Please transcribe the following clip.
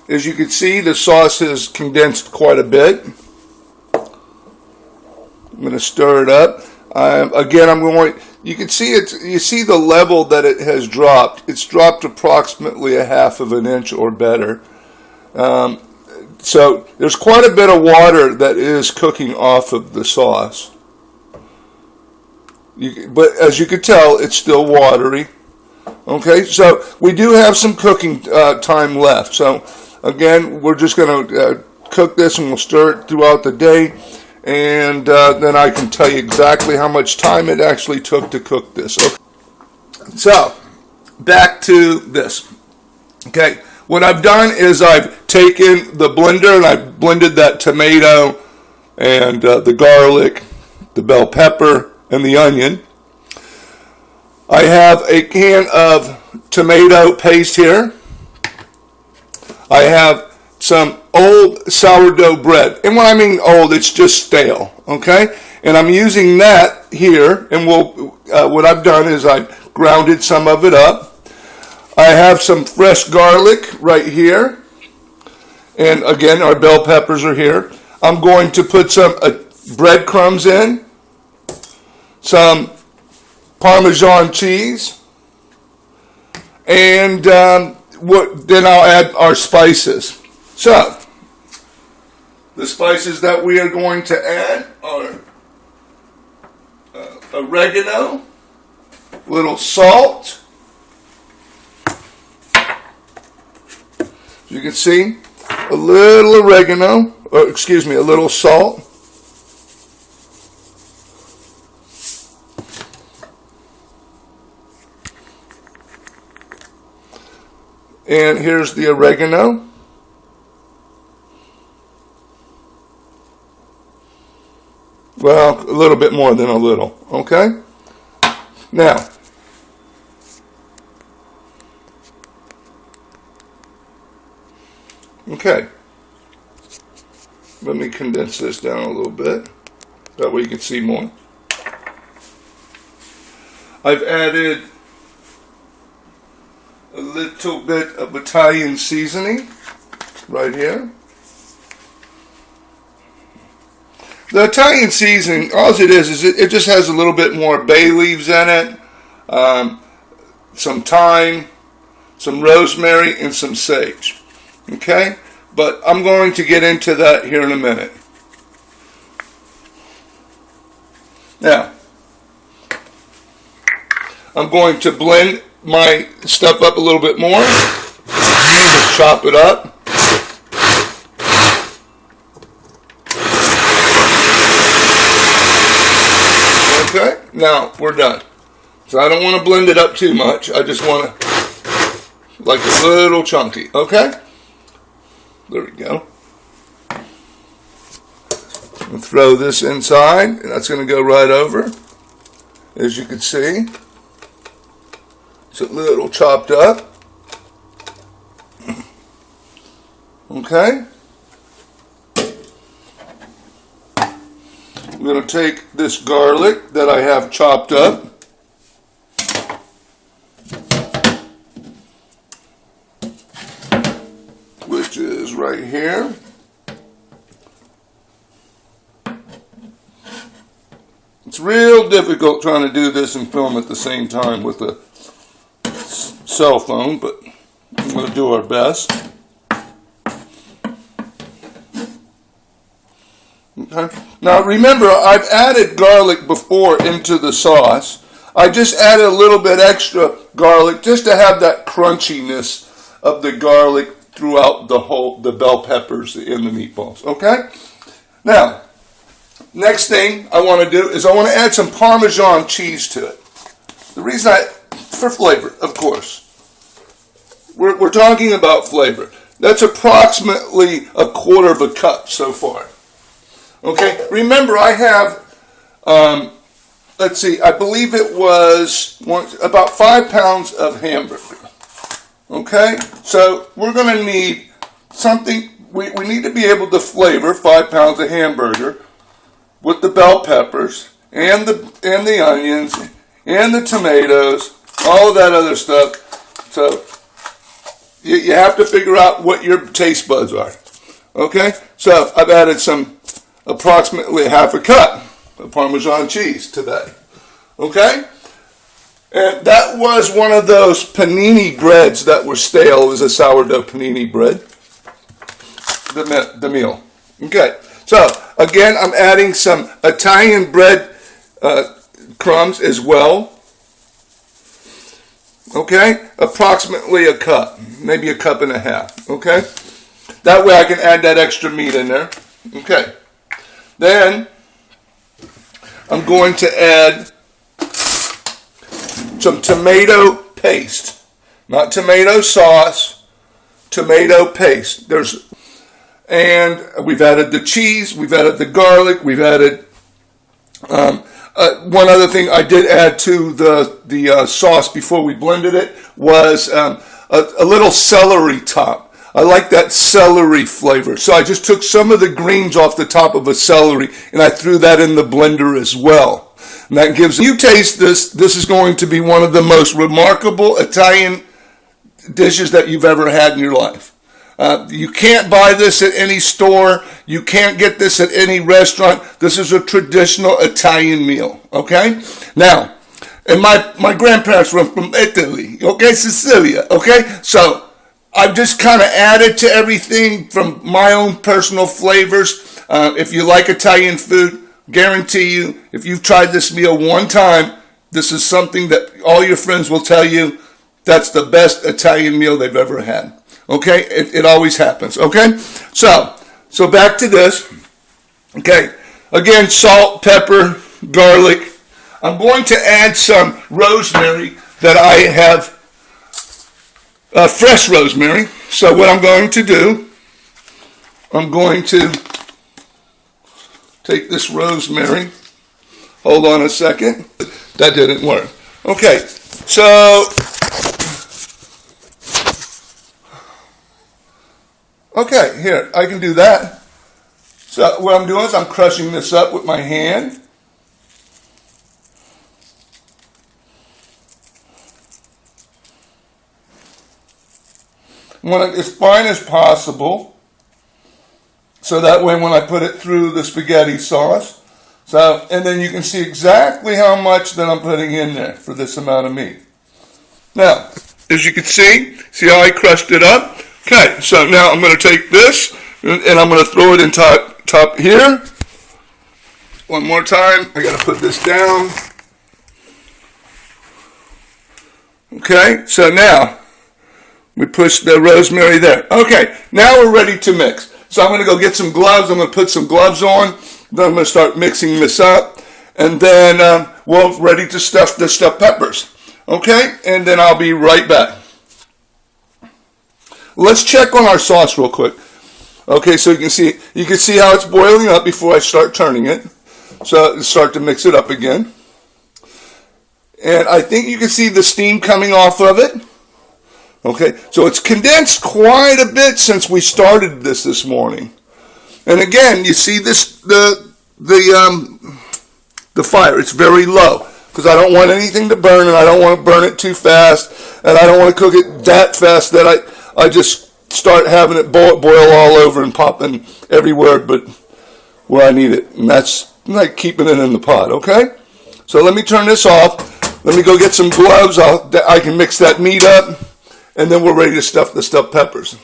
As you can see, the sauce has condensed quite a bit. I'm going to stir it up. Again, you can see it. You see the level that it has dropped. It's dropped approximately 1/2 inch or better. So there's quite a bit of water that is cooking off of the sauce. But as you can tell, it's still watery. Okay, so we do have some cooking time left. So again, we're just going to cook this, and we'll stir it throughout the day. And then I can tell you exactly how much time it actually took to cook this. Okay. So, back to this. Okay, what I've done is I've taken the blender and I've blended that tomato and the garlic, the bell pepper, and the onion. I have a can of tomato paste here. I have some old sourdough bread. And when I mean old, it's just stale, okay? And I'm using that here, and what I've done is I've grounded some of it up. I have some fresh garlic right here. And again, our bell peppers are here. I'm going to put some breadcrumbs in, some Parmesan cheese, and then I'll add our spices. So, the spices that we are going to add are oregano, a little salt. As you can see, a little oregano, or excuse me, a little salt. And here's the oregano. Well, a little bit more than a little, okay? Now, okay, let me condense this down a little bit. That way you can see more. I've added a little bit of Italian seasoning right here. The Italian seasoning, all it is it just has a little bit more bay leaves in it, some thyme, some rosemary, and some sage. Okay? But I'm going to get into that here in a minute. Now, I'm going to blend my stuff up a little bit more. Chop it up. Okay, now we're done. So I don't want to blend it up too much. I just want to, like a little chunky. Okay? There we go. I'll throw this inside, and that's going to go right over. As you can see, it's a little chopped up. Okay? I'm going to take this garlic that I have chopped up. Which is right here. It's real difficult trying to do this and film at the same time with a cell phone, but I'm going to do our best. Okay. Now remember, I've added garlic before into the sauce. I just added a little bit extra garlic just to have that crunchiness of the garlic throughout the bell peppers in the meatballs. Okay? Now, next thing I want to do is I want to add some Parmesan cheese to it. The reason for flavor, of course. We're talking about flavor. That's approximately 1/4 cup so far. Okay, remember I have, let's see, I believe it was about 5 pounds of hamburger. Okay, so we're going to need something, we need to be able to flavor 5 pounds of hamburger with the bell peppers and the onions and the tomatoes, all of that other stuff. So you have to figure out what your taste buds are. Okay, so I've added approximately half a cup of Parmesan cheese today. Okay, and that was one of those panini breads that were stale. It was a sourdough panini bread. The meal. Okay, so again, I'm adding some Italian bread crumbs as well. Okay, approximately a cup, maybe a cup and a half. Okay, that way I can add that extra meat in there. Okay, then I'm going to add some tomato paste, not tomato sauce, tomato paste. And we've added the cheese, we've added the garlic, we've added one other thing I did add to the sauce before we blended it was a little celery top. I like that celery flavor. So I just took some of the greens off the top of a celery and I threw that in the blender as well. And that gives, you taste this, this is going to be one of the most remarkable Italian dishes that you've ever had in your life. You can't buy this at any store. You can't get this at any restaurant. This is a traditional Italian meal, okay? Now, and my grandparents were from Italy, okay, Sicilia, okay? So I've just kind of added to everything from my own personal flavors. If you like Italian food, guarantee you, if you've tried this meal one time, this is something that all your friends will tell you that's the best Italian meal they've ever had. Okay, it always happens. Okay, so back to this. Okay, again, salt, pepper, garlic. I'm going to add some rosemary that I have, fresh rosemary. So what I'm going to do, I'm going to take this rosemary. Hold on a second. That didn't work. Okay, so. Okay, here, I can do that. So what I'm doing is I'm crushing this up with my hand. I want it as fine as possible. So that way when I put it through the spaghetti sauce. So, and then you can see exactly how much that I'm putting in there for this amount of meat. Now, as you can see how I crushed it up? Okay, so now I'm going to take this and I'm going to throw it in top here. One more time. I got to put this down. Okay, so now we push the rosemary there. Okay, now we're ready to mix. So I'm going to go get some gloves. I'm going to put some gloves on. Then I'm going to start mixing this up. And then we're ready to stuff the stuffed peppers. Okay, and then I'll be right back. Let's check on our sauce real quick. Okay, so you can see how it's boiling up before I start turning it. So start to mix it up again. And I think you can see the steam coming off of it. Okay, so it's condensed quite a bit since we started this morning. And again, you see this the fire. It's very low because I don't want anything to burn, and I don't want to burn it too fast, and I don't want to cook it that fast that I just start having it boil all over and popping everywhere but where I need it. And that's like keeping it in the pot, okay? So let me turn this off. Let me go get some gloves. I can mix that meat up. And then we're ready to stuff the stuffed peppers.